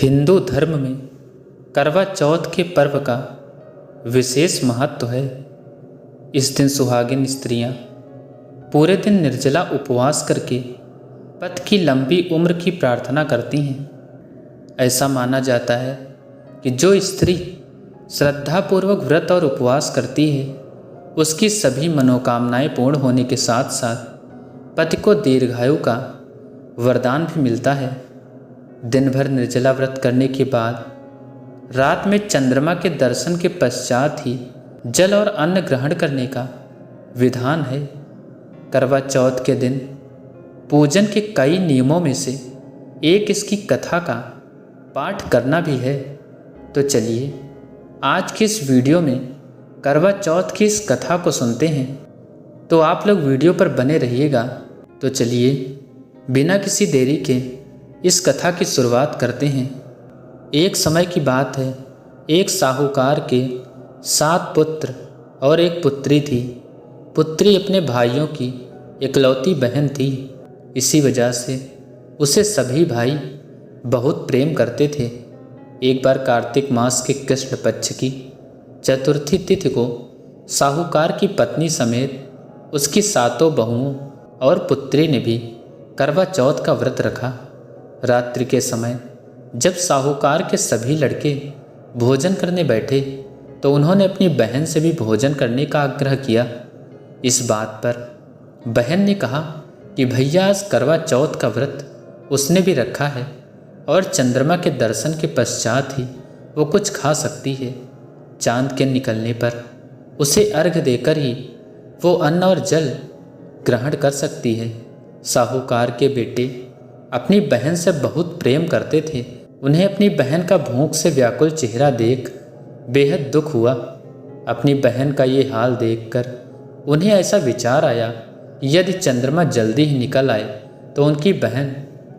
हिंदू धर्म में करवा चौथ के पर्व का विशेष महत्व है। इस दिन सुहागिन स्त्रियां पूरे दिन निर्जला उपवास करके पति की लंबी उम्र की प्रार्थना करती हैं। ऐसा माना जाता है कि जो स्त्री श्रद्धापूर्वक व्रत और उपवास करती है उसकी सभी मनोकामनाएं पूर्ण होने के साथ साथ पति को दीर्घायु का वरदान भी मिलता है। दिन भर निर्जला व्रत करने के बाद रात में चंद्रमा के दर्शन के पश्चात ही जल और अन्न ग्रहण करने का विधान है। करवा चौथ के दिन पूजन के कई नियमों में से एक इसकी कथा का पाठ करना भी है। तो चलिए आज की इस वीडियो में करवा चौथ की इस कथा को सुनते हैं। तो आप लोग वीडियो पर बने रहिएगा। तो चलिए बिना किसी देरी के इस कथा की शुरुआत करते हैं। एक समय की बात है, एक साहूकार के 7 पुत्र और एक पुत्री थी। पुत्री अपने भाइयों की इकलौती बहन थी। इसी वजह से उसे सभी भाई बहुत प्रेम करते थे। एक बार कार्तिक मास के कृष्ण पक्ष की चतुर्थी तिथि को साहूकार की पत्नी समेत उसकी 7 बहुओं और पुत्री ने भी करवा चौथ का व्रत रखा। रात्रि के समय जब साहूकार के सभी लड़के भोजन करने बैठे तो उन्होंने अपनी बहन से भी भोजन करने का आग्रह किया। इस बात पर बहन ने कहा कि भैया आज करवा चौथ का व्रत उसने भी रखा है और चंद्रमा के दर्शन के पश्चात ही वो कुछ खा सकती है। चांद के निकलने पर उसे अर्घ्य देकर ही वो अन्न और जल ग्रहण कर सकती है। साहूकार के बेटे अपनी बहन से बहुत प्रेम करते थे। उन्हें अपनी बहन का भूख से व्याकुल चेहरा देख बेहद दुख हुआ। अपनी बहन का ये हाल देखकर उन्हें ऐसा विचार आया कि यदि चंद्रमा जल्दी ही निकल आए तो उनकी बहन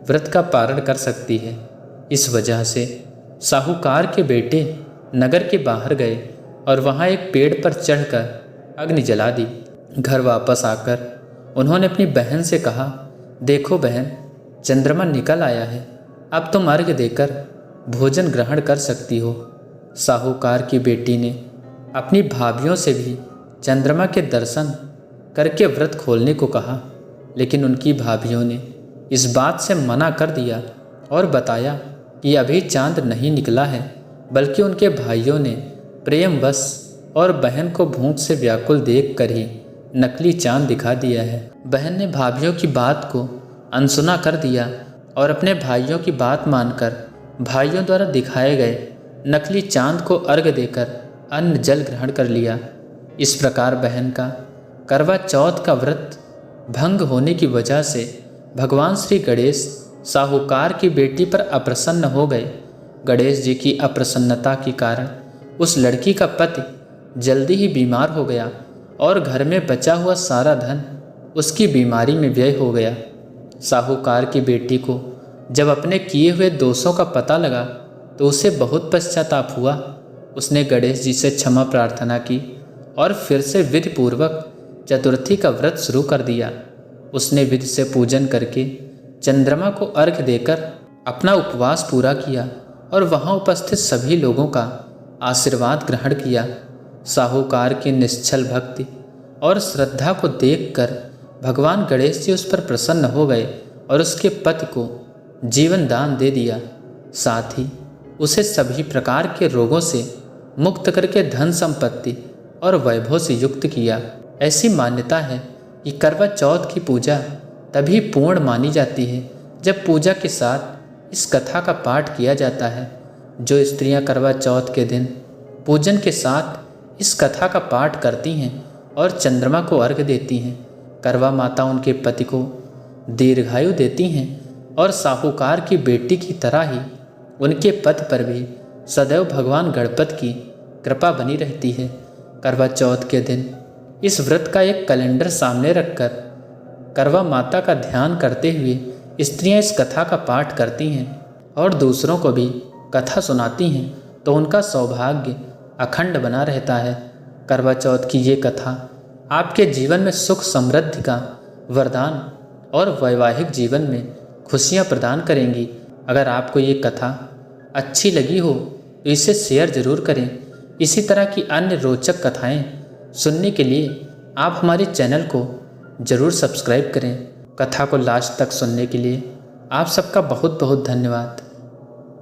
व्रत का पारण कर सकती है। इस वजह से साहूकार के बेटे नगर के बाहर गए और वहाँ एक पेड़ पर चढ़कर अग्नि जला दी। घर वापस आकर उन्होंने अपनी बहन से कहा, देखो बहन, चंद्रमा निकल आया है, अब तुम अर्घ्य देकर भोजन ग्रहण कर सकती हो। साहूकार की बेटी ने अपनी भाभियों से भी चंद्रमा के दर्शन करके व्रत खोलने को कहा, लेकिन उनकी भाभियों ने इस बात से मना कर दिया और बताया कि अभी चांद नहीं निकला है, बल्कि उनके भाइयों ने प्रेमवश और बहन को भूख से व्याकुल देख कर ही नकली चांद दिखा दिया है। बहन ने भाभियों की बात को अनसुना कर दिया और अपने भाइयों की बात मानकर भाइयों द्वारा दिखाए गए नकली चांद को अर्घ्य देकर अन्न जल ग्रहण कर लिया। इस प्रकार बहन का करवा चौथ का व्रत भंग होने की वजह से भगवान श्री गणेश साहूकार की बेटी पर अप्रसन्न हो गए। गणेश जी की अप्रसन्नता के कारण उस लड़की का पति जल्दी ही बीमार हो गया और घर में बचा हुआ सारा धन उसकी बीमारी में व्यय हो गया। साहूकार की बेटी को जब अपने किए हुए दोषों का पता लगा तो उसे बहुत पश्चाताप हुआ। उसने गणेश जी से क्षमा प्रार्थना की और फिर से विधि पूर्वक चतुर्थी का व्रत शुरू कर दिया। उसने विधि से पूजन करके चंद्रमा को अर्घ्य देकर अपना उपवास पूरा किया और वहाँ उपस्थित सभी लोगों का आशीर्वाद ग्रहण किया। साहूकार की निश्चल भक्ति और श्रद्धा को देखकर भगवान गणेश जी उस पर प्रसन्न हो गए और उसके पति को जीवन दान दे दिया। साथ ही उसे सभी प्रकार के रोगों से मुक्त करके धन संपत्ति और वैभव से युक्त किया। ऐसी मान्यता है कि करवा चौथ की पूजा तभी पूर्ण मानी जाती है जब पूजा के साथ इस कथा का पाठ किया जाता है। जो स्त्रियां करवा चौथ के दिन पूजन के साथ इस कथा का पाठ करती हैं और चंद्रमा को अर्घ्य देती हैं, करवा माता उनके पति को दीर्घायु देती हैं और साहूकार की बेटी की तरह ही उनके पति पर भी सदैव भगवान गणपति की कृपा बनी रहती है। करवा चौथ के दिन इस व्रत का एक कैलेंडर सामने रखकर करवा माता का ध्यान करते हुए स्त्रियां इस कथा का पाठ करती हैं और दूसरों को भी कथा सुनाती हैं तो उनका सौभाग्य अखंड बना रहता है। करवा चौथ की ये कथा आपके जीवन में सुख समृद्धि का वरदान और वैवाहिक जीवन में खुशियाँ प्रदान करेंगी। अगर आपको ये कथा अच्छी लगी हो तो इसे शेयर ज़रूर करें। इसी तरह की अन्य रोचक कथाएं सुनने के लिए आप हमारे चैनल को ज़रूर सब्सक्राइब करें। कथा को लास्ट तक सुनने के लिए आप सबका बहुत बहुत धन्यवाद।